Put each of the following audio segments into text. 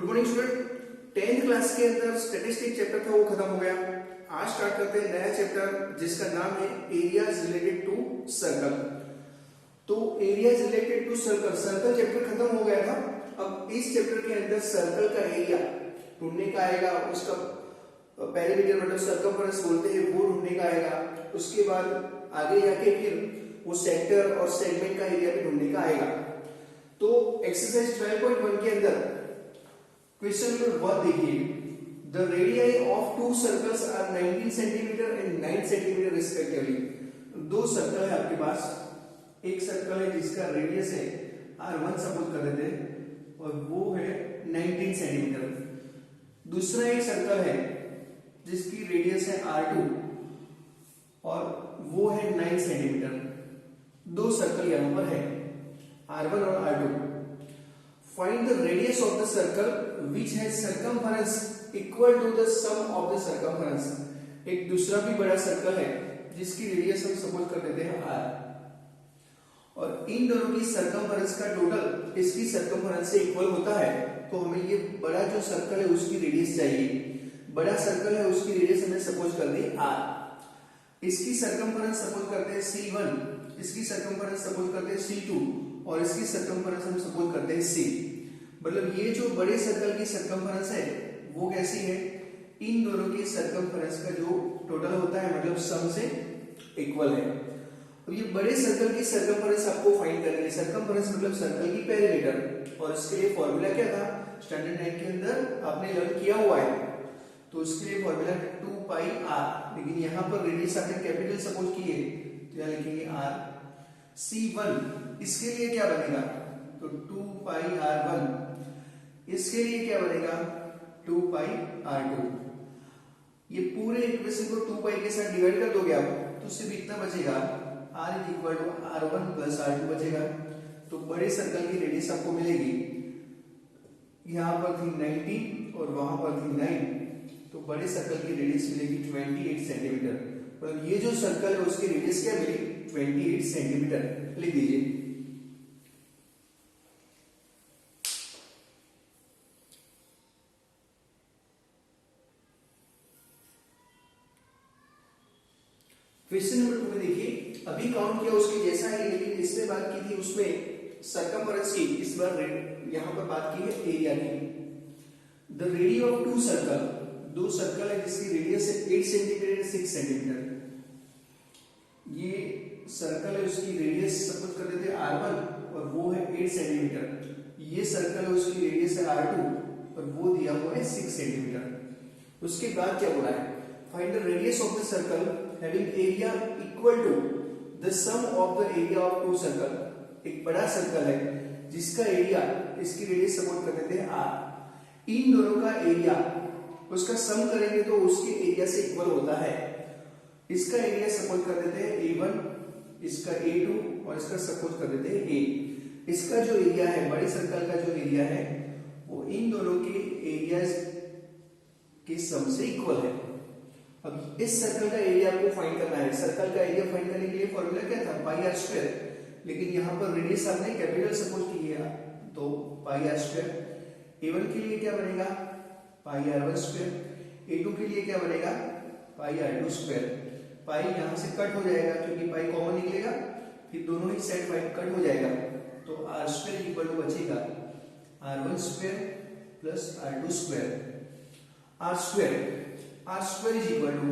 Good morning student. 10th class के अंदर statistic chapter था वो खत्म हो गया। आज स्टार्ट करते हैं नया चैप्टर जिसका नाम है एरियाज रिलेटेड टू सर्कल। तो areas related to circle, circle chapter खत्म हो गया था। अब इस चैप्टर के अंदर सर्कल का एरिया ढूंढने का आएगा, उसका पेरीमीटर मतलब सर्कमफरेंस बोलते हैं वो ढूंढने का आएगा। उसके बाद आगे जाके फिर वो सेक्टर और सेगमेंट का एरिया भी ढूंढने का आएगा। तो एक्सरसाइज 12.1 के अंदर क्वेश्चन नंबर 1 देखिए, the radii of two circles are 19 centimetre and 9 centimetre respectively. दो सर्कल है आपके पास, एक सर्कल है जिसका रेडियस है r1 सपोज कर देते हैं और वो है 19 सेंटीमीटर। दूसरा एक सर्कल है जिसकी रेडियस है r2 और वो है 9 सेंटीमीटर। दो सर्कल यहां पर है r1 और r2। Find the radius of the circle which has circumference equal to the sum of the circumference। एक दूसरा भी बड़ा सर्कल है जिसकी रेडियस हम सपोज कर देते हैं r, और इन दोनों की सर्कमफरेंस का टोटल इसकी सर्कमफरेंस से इक्वल होता है। तो हमें ये बड़ा जो सर्कल है उसकी रेडियस चाहिए। बड़ा सर्कल है उसकी रेडियस हमने सपोज कर दी r, इसकी सर्कमफरेंस सपोज करते हैं c1, इसकी सर्कमफरेंस सपोज करते हैं c2 और इसकी सर्कमफरेंस हम सपोज करते हैं c। मतलब ये जो बड़े सर्कल की सर्कमफरेंस है वो कैसी है, इन दोनों की सर्कमफरेंस का जो टोटल होता है मतलब सम से इक्वल है। अब ये बड़े सर्कल की सर्कमफरेंस आपको फाइंड करनी है। सर्कमफरेंस मतलब सर्कल की पेरीमीटर, और इसके लिए फॉर्मूला क्या था, स्टैंडर्ड 9 के अंदर आपने लर्न किया हुआ है। तो उसके लिए फॉर्मूला 2 पाई r, लेकिन यहाँ पर रेडियस आपने कैपिटल सपोज किए तो यहाँ लिखेंगे r। c1 इसके लिए क्या बनेगा, तो 2 पाई r1। इसके लिए क्या बनेगा, 2 पाई r2। ये पूरे इक्वेशन को 2 पाई के साथ डिवाइड कर दोगे आप तो सिर्फ इतना बचेगा, r equal to r1 plus r2 बचेगा। तो बड़े सर्कल की रेडियस आपको मिलेगी, यहाँ पर थी 19 और वहां पर थी 9, तो बड़े सर्कल की रेडियस मिलेगी 28 सेंटीमीटर। मतलब ये जो सर्कल है उसकी रेडियस क्या मिली, 28 सेंटीमीटर। लिख दीजिए। क्वेश्चन नंबर 2 में देखिए, अभी काउंट किया उसके जैसा है लेकिन इसमें बात की थी उसमें सर्कमफरेंस की, इस बार यहां पर बात की है एरिया की। The radius of two circle, दो सर्कल है जिसकी रेडियस है 8 सेंटीमीटर 6 सेंटीमीटर। ये सर्कल है उसकी रेडियस सपोज कर देते हैं r1 और वो है 8 सेंटीमीटर। ये सर्कल है उसकी रेडियस है r2 और वो दिया हुआ है 6 सेंटीमीटर। उसके बाद क्या बोला है, find the radius of the circle having area equal to the sum of the area of two circle. एक बड़ा सर्कल है जिसका एरिया, इसकी रेडियस सपोज कर देते हैं r। इन दोनों का एरिया उसका सम करेंगे तो उसके एरिया से इक्वल होता है। इसका एरिया सपोज कर देते हैं a1, इसका a2 और इसका सपोज कर देते हैं a। इसका जो एरिया है, बड़े सर्कल का जो एरिया है वो इन दोनों के एरियाज के सम से इक्वल है। अब इस सर्कल का एरिया आपको फाइंड करना है। सर्कल का एरिया फाइंड करने के लिए फॉर्मूला क्या था, पाई आर स्क्वायर, लेकिन यहाँ पर रेडियस आपने कैपिटल सपोज की है तो पाई आर स्क्वायर। a1 के लिए क्या बनेगा, पाई r1 स्क्वायर। a2 के लिए क्या बनेगा, पाई r2 स्क्वायर। पाई यहाँ से कट हो जाएगा क्योंकि पाई कॉमन निकलेगा, फिर दोनों ही साइड पाई कट हो जाएगा तो r स्क्वायर इक्वल टू बचेगा r1 square plus r2 square. r square is equal to,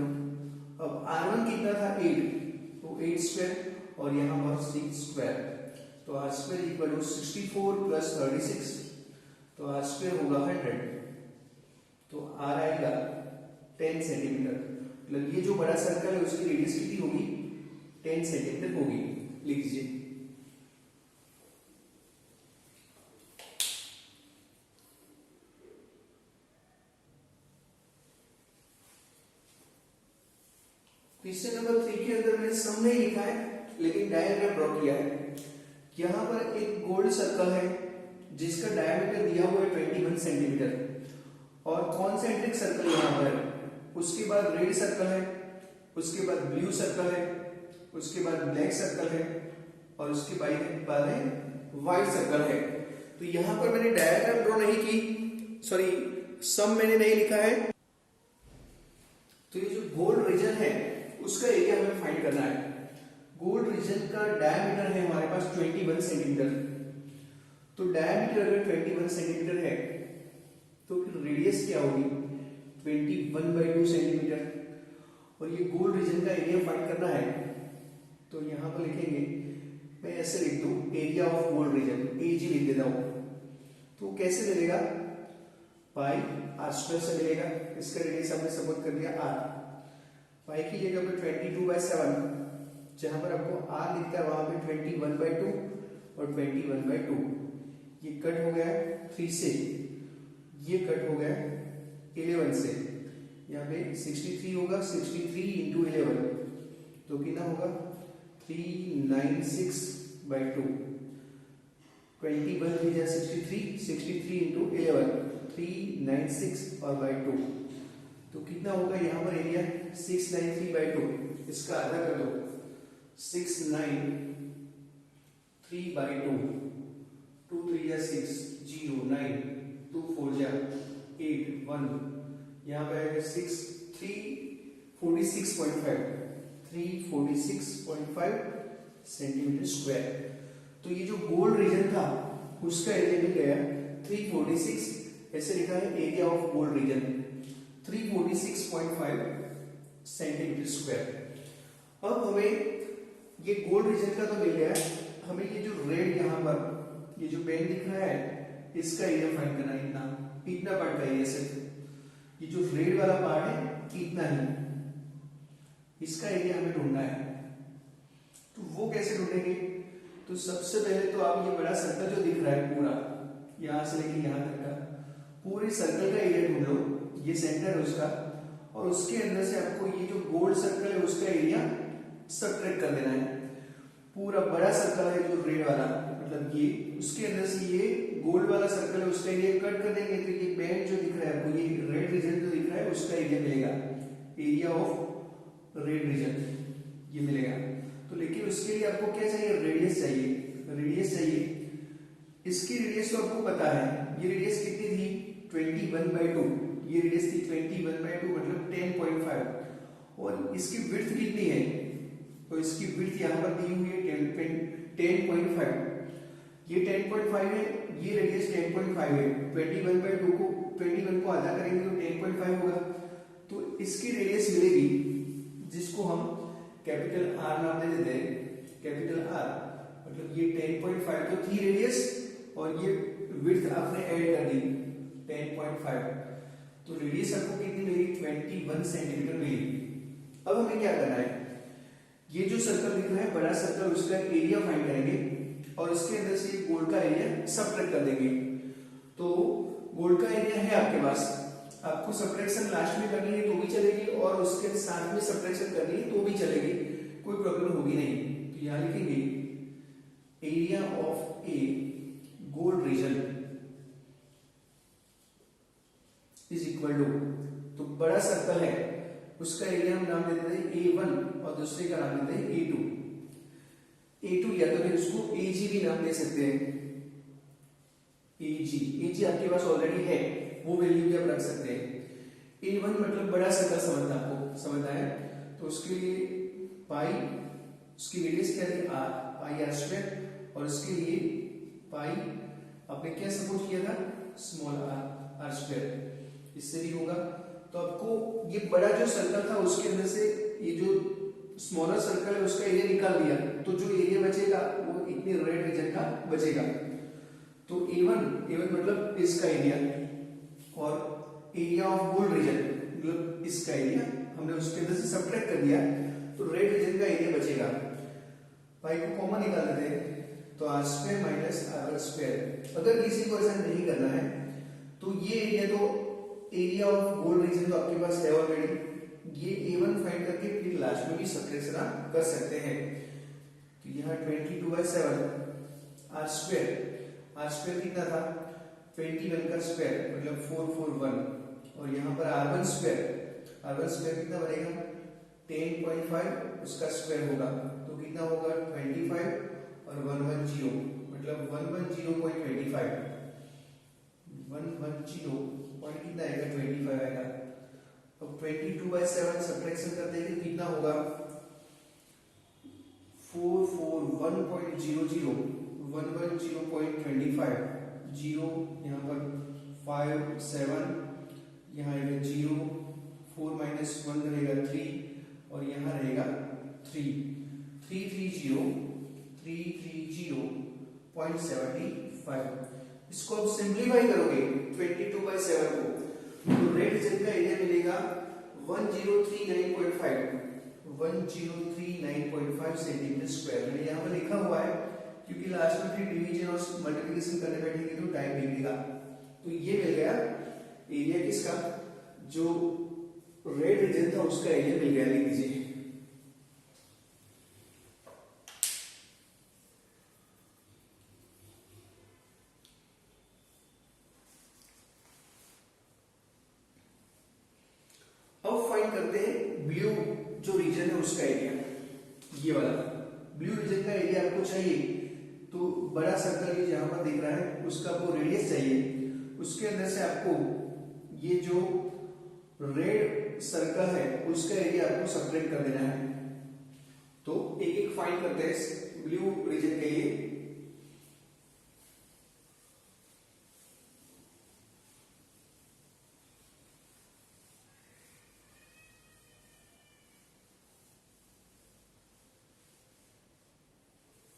अब r1 कितना था 8, तो 8 स्क्वायर और यहाँ पर 6 स्क्वायर, तो r square equal to 64 plus 36, तो r स्क्वायर होगा 100, तो r आएगा 10 सेंटीमीटर। मतलब ये जो बड़ा सर्कल है उसकी रेडियस कितनी होगी, 10 सेंटीमीटर होगी। लिख दीजिए। क्वेश्चन नंबर 3 के अंदर मैंने सम नहीं लिखा है लेकिन डायग्राम ड्रॉ किया है। यहाँ पर एक गोल्ड सर्कल है जिसका डायमीटर दिया हुआ है 21 सेंटीमीटर और कॉन्सेंट्रिक सर्कल यहाँ पर है। उसके बाद रेड सर्कल है, उसके बाद ब्लू सर्कल है, उसके बाद ब्लैक सर्कल है और उसके बाद है व्हाइट सर्कल है। तो यहाँ पर मैंने डायग्राम ड्रॉ नहीं की, सॉरी सम मैंने नहीं लिखा है। तो ये जो गोल्ड रीजन है उसका एरिया हमें फाइंड करना है। गोल्ड रीजन का डायमीटर है हमारे पास 21 सेंटीमीटर। तो डायमीटर अगर 21 सेंटीमीटर है तो फिर रेडियस क्या होगी 21/2 सेंटीमीटर। और ये गोल्ड रीजन का एरिया फाइंड करना है तो यहां पर लिखेंगे, मैं ऐसे लिख दूं एरिया ऑफ गोल्ड रीजन, एजी लिख देता हूं। तो कैसे मिलेगा, पाई आर स्क्वायर से मिलेगा। इसका रेडियस हमने सपोज कर दिया आर। पाई की जगह पर 22/7, जहां पर आपको आर लिखता है वहां पे 21/2 और 21/2। ये कट हो गया 3 से, ये कट हो गया 11 से। यहाँ पे 63 होगा, 63 इंटू 11 तो कितना होगा 396/2। 21 भी 63, 63 इंटू 11 396 और बाई 2 तो कितना होगा यहाँ पर एरिया 693/2। इसका आधा कर दो 693/2, 2 3 6 0 9 2 4 8 1, यहाँ पे आएगा 6 346.5 सेंटीमीटर स्क्वायर। तो ये जो गोल्ड रीजन था उसका एरिया मिल गया 346, ऐसे लिखा है area of gold reason 346.5 centimetre square. अब हमें ये गोल्ड रीजन का तो मिल गया, हमें ये जो रेड यहाँ पर ये जो पेन दिख रहा है इसका एरिया फाइंड करना है। इतना पार्ट का एरिया सिर्फ ये जो रेड वाला पार्ट है इतना ही, इसका एरिया हमें ढूंढना है। तो वो कैसे ढूंढेंगे, तो सबसे पहले तो आप ये बड़ा सर्कल जो दिख रहा है पूरा यहां से लेके यहां तक का पूरे सर्कल का एरिया ढूंढ लो, ये सेंटर है उसका, और उसके अंदर से आपको ये जो गोल्ड सर्कल है उसका एरिया सबट्रैक्ट कर देना है। पूरा बड़ा सर्कल है जो रेड वाला मतलब ये, उसके अंदर से ये गोल्ड वाला सर्कल है उसका एरिया कट कर देंगे तो ये बैंड जो दिख रहा है आपको, ये रेड रीजन जो दिख रहा है उसका एरिया मिलेगा, एरिया ऑफ रेड रीजन ये मिलेगा। तो लेकिन उसके लिए आपको क्या चाहिए, रेडियस चाहिए, रेडियस चाहिए। इसकी रेडियस तो आपको पता है, ये रेडियस कितनी थी 21/2, ये रेडियस थी 21/2 मतलब 10.5। और इसकी विड्थ कितनी है, तो इसकी विड्थ यहाँ पर दी हुई है 10.5, ये 10.5 है, ये रेडियस 10.5 है। 21/2 को 21 को आधा करेंगे तो 10.5 होगा। तो इसकी रेडियस मिलेगी जिसको हम कैपिटल आर नाम दे देते हैं, कैपिटल आर मतलब ये 10.5 तो थी रेडियस और ये विड्थ आपने ऐड कर दी 10.5, तो रेडियस आपको कितनी मिली 21 सेंटीमीटर मिली। अब हमें क्या करना है, ये जो सर्कल दिख रहा है बड़ा सर्कल उसका एरिया फाइंड करेंगे और इसके अंदर से गोल्ड का एरिया सबट्रैक्ट कर देंगे। तो गोल्ड का एरिया है आपके पास, आपको सब्ट्रैक्शन लास्ट में करनी है तो भी चलेगी और उसके साथ में सब्ट्रैक्शन करनी है तो भी चलेगी, कोई प्रॉब्लम होगी नहीं। तो यहां लिखेंगे area of a gold region is equal to, तो बड़ा सर्कल है उसका एरिया हम नाम दे देते हैं A1 और दूसरे का नाम देते हैं A2। A2 या तो फिर उसको AG भी नाम दे सकते हैं, AG आपके पास ऑलरेडी है वो वैल्यू भी आप रख सकते हैं। A1 मतलब बड़ा सर्कल समझना है तो उसके लिए पाई, उसकी रेडियस क्या थी r, पाई r स्क्वायर, और उसके लिए पाई आपने क्या सपोज किया था स्मॉल r स्क्वायर, इससे भी होगा। तो आपको ये बड़ा जो सर्कल था उसके अंदर से ये जो स्मॉलर सर्कल है उसका एरिया निकाल दिया, तो जो एरिया बचेगा वो इतने रेड रीजन का बचेगा। तो A1 मतलब इसका एरिया और एरिया ऑफ गोल्ड रीजन मतलब इसका एरिया हमने उसके अंदर से सबट्रैक्ट कर दिया तो रेड रीजन का एरिया बचेगा। पाई को कॉमन निकाल देते हैं तो r square minus r square. अगर किसी को ऐसा नहीं करना है तो ये एरिया तो एरिया ऑफ गोल्ड रीजन जो आपके पास है ऑलरेडी, ये A1 फाइंड करके फिर लास्ट में भी सब्ट्रैक्शन कर सकते हैं। तो यहाँ 22/7 r स्क्वायर कितना था 21 का स्क्वायर मतलब 441, और यहाँ पर r1 स्क्वायर कितना बनेगा 10.5 उसका स्क्वायर होगा तो कितना होगा 25 और 110 मतलब 110.25 22/7 सब्ट्रैक्शन करते हैं कि कितना होगा 441.00 110.25 0 यहाँ पर 5 7 यहाँ रहेगा 0 4 - 1 रहेगा 3 और यहाँ रहेगा 3 330.75। इसको आप सिंप्लीफाई करोगे 22/7 को तो रेड रीजन का एरिया मिलेगा 1039.5 सेंटीमीटर स्क्वायर। मैंने यहाँ पर लिखा हुआ है क्योंकि लास्ट में फिर डिवीजन और मल्टीप्लिकेशन करने बैठेंगे तो टाइम बिगड़ेगा। तो ये मिल गया एरिया किसका, जो रेड रीजन था उसका एरिया मिल गया। लिख दीजिए करते हैं ब्लू जो रीजन है उसका एरिया। ये वाला ब्लू रीजन का एरिया आपको चाहिए तो बड़ा सर्कल ये जहां पर दिख रहा है उसका आपको रेडियस चाहिए, उसके अंदर से आपको ये जो रेड सर्कल है उसका एरिया आपको सब्ट्रैक्ट कर देना है। तो एक एक फाइंड करते हैं ब्लू रीजन के लिए।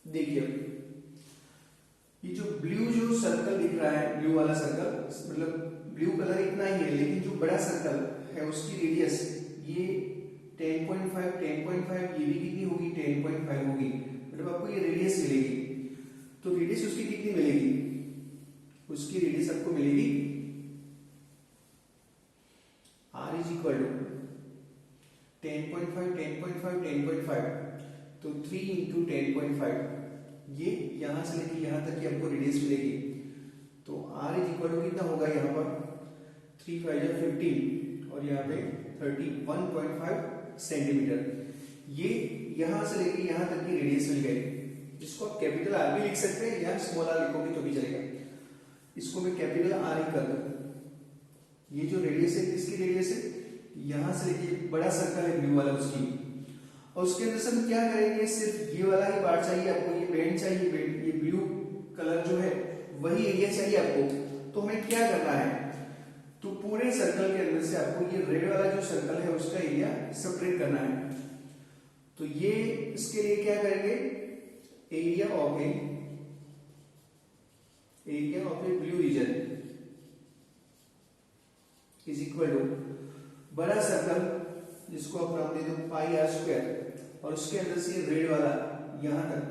देखिए ये जो ब्लू जो सर्कल दिख रहा है, ब्लू वाला सर्कल मतलब ब्लू कलर इतना ही है, लेकिन जो बड़ा सर्कल है उसकी रेडियस ये 10.5 ये भी कितनी होगी 10.5 होगी। मतलब आपको ये रेडियस मिलेगी। तो रेडियस उसकी कितनी मिलेगी, उसकी रेडियस आपको मिलेगी r = 10.5 तो 3 × 10.5 ये यहां से लेके यहां तक की आपको रेडियस मिलेगी। तो r = कितना होगा यहाँ पर 3 × 5 = 15 और यहाँ पे 31.5 सेंटीमीटर। ये यहां से लेके यहां तक की रेडियस मिल गई। इसको आप कैपिटल R भी लिख सकते हैं या स्मॉल r लिखोगे तो भी चलेगा। इसको मैं कैपिटल R ही कर दूं। ये जो रेडियस है किसकी रेडियस है, यहां से लेके बड़ा सर्कल है ब्लू वाला उसकी। और उसके अंदर से हम क्या करेंगे, सिर्फ ये वाला ही पार्ट चाहिए आपको, ये बैंड चाहिए, बैंड ये ब्लू कलर जो है वही एरिया चाहिए आपको। तो हमें क्या करना है, तो पूरे सर्कल के अंदर से आपको ये रेड वाला जो सर्कल है उसका एरिया सब्ट्रैक्ट करना है। तो ये इसके लिए क्या करेंगे, area of a blue region is equal to बड़ा सर्कल जिसको आप नाम दे दो πr² और उसके अंदर से रेड वाला यहां तक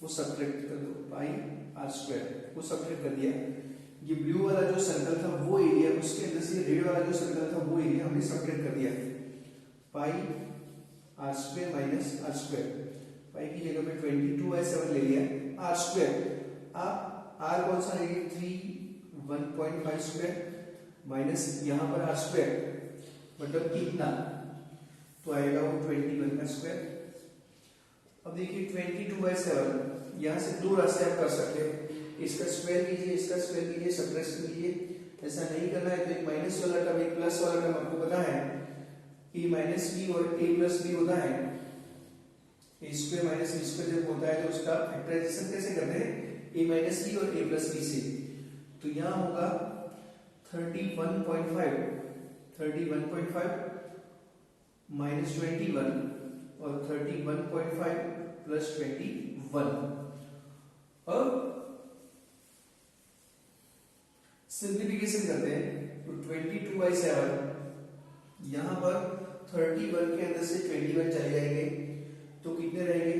वो सब्ट्रैक्ट कर दो πr², वो सब्ट्रैक्ट कर दिया। ये ब्लू वाला जो सर्कल था वो एरिया, उसके अंदर से रेड वाला जो सर्कल था वो एरिया हमने सब्ट्रैक्ट कर दिया। πr² - r², पाई की जगह पे 22/7 ले लिया। r², आप r कौन सा लेंगे 1.5² माइनस यहां पर r² मतलब कितना, तो आएगा वो 21²। अब देखिए 22/7 यहां से दो रास्ते आप कर सकते हैं, इसका स्क्वायर कीजिए, इसका स्क्वायर कीजिए, सब्ट्रैक्ट कीजिए। ऐसा नहीं करना है तो एक माइनस वाला टर्म एक प्लस वाला टर्म आपको पता है a - b और a + b होता है। a² - b² जब होता है तो उसका फैक्टराइजेशन कैसे करते हैं, a - b और a + b से। तो यहां होगा 31.5 -21 और 31.5 + 21। अब सिंप्लीफिकेशन करते हैं तो 22/7 यहां पर 31 के अंदर से 21 चले जाएंगे तो कितने रहेंगे,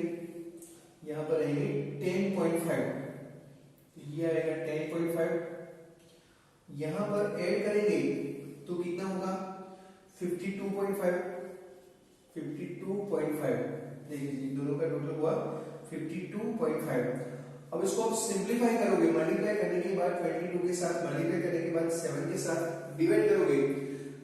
यहां पर रहेंगे 10.5, ये आएगा 10.5। यहां पर ऐड करेंगे तो कितना होगा 52.5 देखिए दोनों का टोटल हुआ 52.5। अब इसको आप सिंप्लीफाई करोगे, मल्टीप्लाई करने के बाद 22 के साथ, मल्टीप्लाई करने के बाद 7 के साथ डिवाइड करोगे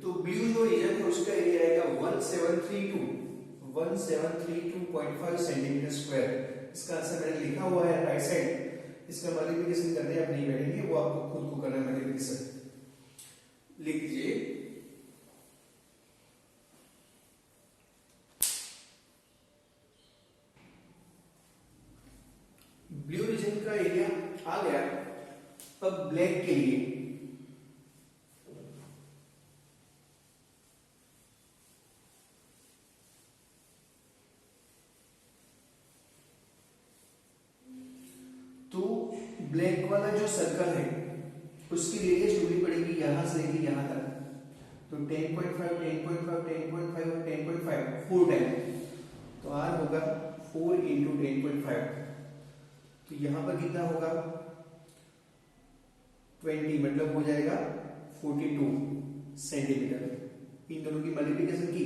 तो ब्लू जो रीजन है उसका एरिया आएगा 1732.5 सेंटीमीटर स्क्वायर। इसका आंसर मैंने लिखा हुआ है राइट साइड। इसका मल्टीप्लिकेशन करने आप नहीं बैठेंगे, वो आपको खुद को करना है मल्टीप्लिकेशन। लिख दीजिए का एरिया आ गया। अब ब्लैक के लिए तो ब्लैक वाला जो सर्कल है उसकी रेडियस ढूंढनी पड़ेगी यहां से लेकर यहां तक। तो 10.5 10.5 10.5 और 10.5 4 टाइम, तो आर होगा 4 इंटू 10.5। तो यहां पर कितना होगा 20, मतलब हो जाएगा 42 सेंटीमीटर। इन दोनों की मल्टीप्लिकेशन की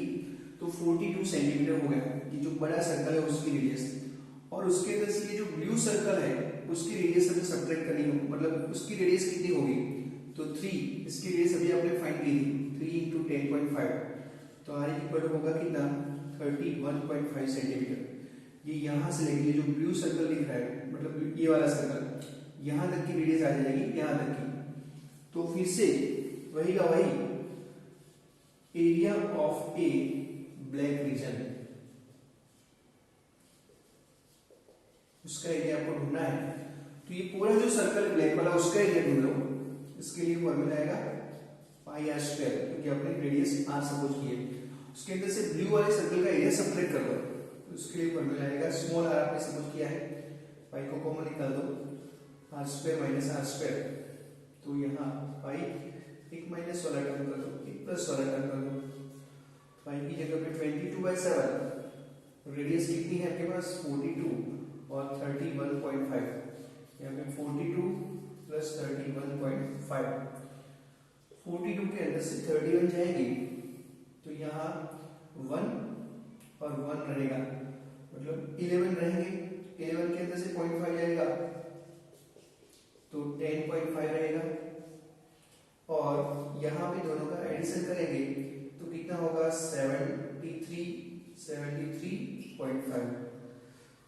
तो 42 सेंटीमीटर हो गया। ये जो बड़ा सर्कल है उसकी रेडियस, और उसके अंदर से ये जो ब्लू सर्कल है उसकी रेडियस हमें सब्ट्रैक्ट करनी होगी, मतलब उसकी रेडियस कितनी होगी तो 3, इसकी रेडियस अभी आपने फाइंड की थी 3 इंटू 10.5। तो आर इक्वल होगा कितना 31.5 सेंटीमीटर। ये यहां से लेके जो ब्लू सर्कल दिख रहा है, मतलब ये वाला सर्कल यहां तक की रेडियस आ जाएगी, यहां तक की। तो फिर से वही का वही area of A black reason, उसका एरिया आपको ढूंढना है। तो ये पूरा जो सर्कल ब्लैक वाला उसका एरिया ढूंढ लो। इसके लिए फॉर्मूला आएगा पाई आर स्क्वायर, क्योंकि आपने रेडियस आर सपोज की है। उसके अंदर से ब्लू वाले सर्कल का एरिया सब्ट्रैक्ट कर दो। तो उसके लिए फॉर्मूला आएगा स्मॉल आर आपने सपोज किया है, पाई को कॉमन निकाल दो, r square minus r square. तो यहाँ पाई एक माइनस वाला टर्म कर दो, एक प्लस वाला टर्म कर दो। पाई की जगह पे 22/7, रेडियस कितनी है आपके पास 42 और 31.5, यहाँ पे 42 प्लस 31.5। 42 के अंदर से 31 जाएगी तो यहाँ 1 और 1 रहेगा, मतलब 11 रहेंगे। 11 के अंदर से 0.5 जाएगा तो 10.5 रहेगा, और यहाँ पे दोनों का एडिशन करेंगे तो कितना होगा 73.5।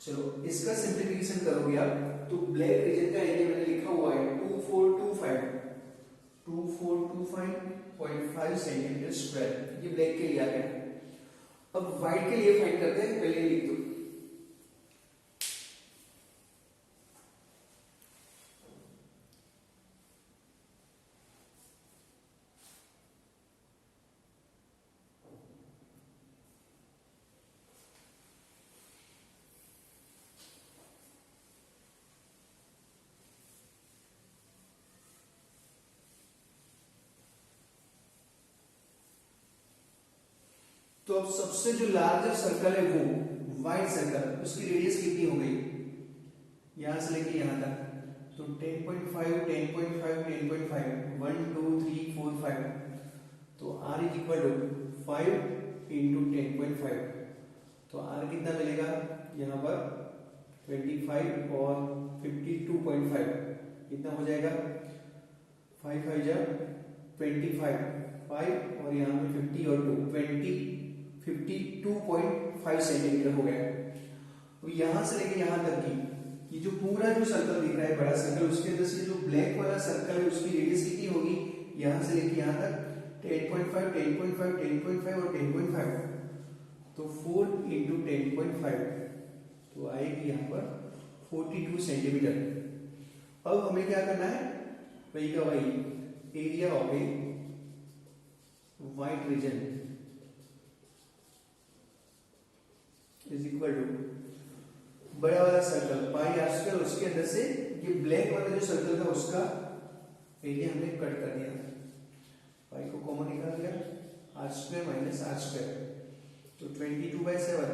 चलो इसका सिंप्लीफिकेशन करोगे आप तो ब्लैक रीजन का एरिया मैंने लिखा हुआ है 2425 सेंटीमीटर स्क्वायर। ये ब्लैक के लिए आ गया। अब व्हाइट के लिए फाइंड करते हैं, पहले लिख दो। तो अब सबसे जो लार्जर सर्कल है वो व्हाइट सर्कल, उसकी रेडियस कितनी हो गई यहां से लेके यहां तक, तो 10.5 10.5 10.5 1 2 3 4 5। तो r is equal to 5 into 10.5। तो r कितना मिलेगा यहाँ पर 25 और 52.5 कितना हो जाएगा 5 5 जा 25 5 और यहाँ पे 50 और 2 52.5 सेंटीमीटर हो गया। तो यहां से लेके यहां तक की ये जो पूरा जो सर्कल दिख रहा है बड़ा सर्कल, उसके अंदर से जो ब्लैक वाला सर्कल है उसकी रेडियस कितनी होगी यहां से लेके यहां तक 10.5 10.5 10.5 और 10.5। तो 4 इंटू 10.5 तो आएगी यहाँ पर 42 सेंटीमीटर। अब हमें क्या करना है वही का वही area of a white region is equal to बड़ा वाला सर्कल पाई आर स्क्वायर, उसके अंदर से ये ब्लैक वाला जो सर्कल था उसका एरिया हमने कट कर दिया, पाई को कॉमन निकाल दिया, r square minus r square. तो 22/7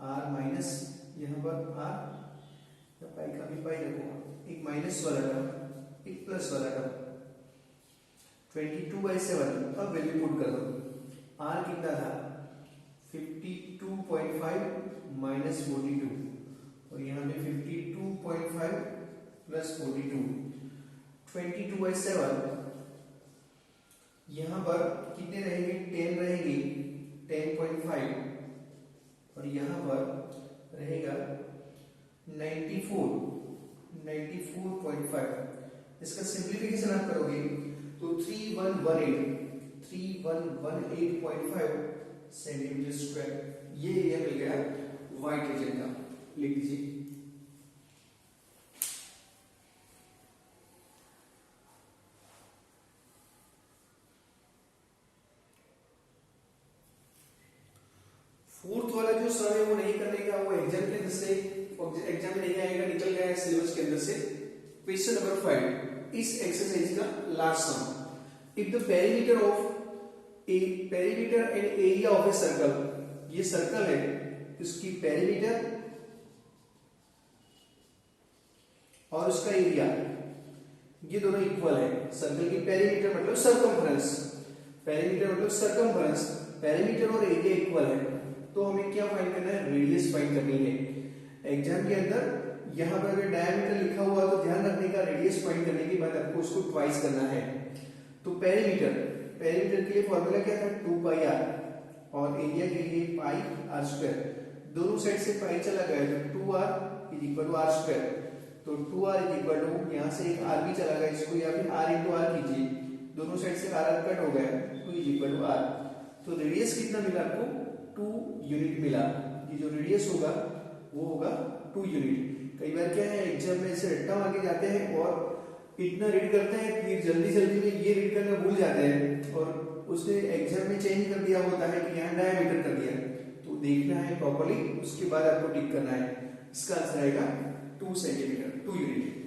आर माइनस यहाँ पर आर, पाई का भी पाई रखो, एक माइनस वाला टर्म एक प्लस वाला टर्म 22/7। अब वैल्यू पुट कर दो, आर कितना था 52.5 माइनस 42 और यहाँ पे 52.5 प्लस 42 22/7। यहाँ पर कितने रहेंगे 10 रहेंगे 10.5 और यहाँ पर रहेगा 94.5। इसका सिंप्लीफिकेशन आप करोगे तो 3118.5 सेंटीमीटर स्क्वायर ये एरिया मिल गया व्हाइट रीजन का। लिख दीजिए फोर्थ वाला जो सम है वो नहीं करने का, वो एग्जाम के अंदर से, एग्जाम में नहीं आएगा, निकल गया है सिलेबस के अंदर से। क्वेश्चन नंबर 5 इस एक्सरसाइज का last sum, if the perimeter of a perimeter and area of a circle, ये सर्कल है, इसकी पेरीमीटर और उसका एरिया ये दोनों इक्वल है। सर्कल की पेरीमीटर मतलब सरकमफ्रेंस, पेरीमीटर मतलब सरकमफ्रेंस, पेरीमीटर और एरिया इक्वल है, तो हमें क्या फाइंड करना है, रेडियस फाइंड करनी है। एग्जाम के अंदर यहाँ पर अगर डायमीटर लिखा हुआ तो ध्यान रखने का, रेडियस फाइंड करने के बाद आपको उसको ट्वाइस करना है। तो पेरीमीटर, पेरीमीटर के लिए फॉर्मूला क्या था, 2 पाई आर, और एरिया के लिए पाई आर स्क्वायर, दोनों साइड से पाई चला गया तो 2r is equal to r square, तो 2r इज इक्वल टू, यहाँ से एक r भी चला गया, इसको या फिर r इंटू आर कीजिए, दोनों साइड से r कट हो गया, 2 इज इक्वल टू r। तो रेडियस कितना मिला आपको, 2 यूनिट मिला। ये जो रेडियस होगा वो होगा 2 यूनिट। कई बार क्या है, एग्जाम में ऐसे रट्टा मार के जाते हैं और इतना रीड करते हैं, फिर जल्दी जल्दी में ये रीड करना भूल जाते हैं और उसने एग्जाम में चेंज कर दिया होता है कि यहाँ डायमीटर कर दिया, तो देखना है प्रॉपर्ली, उसके बाद आपको टिक करना है। इसका आंसर आएगा 2 सेंटीमीटर, 2 यूनिट।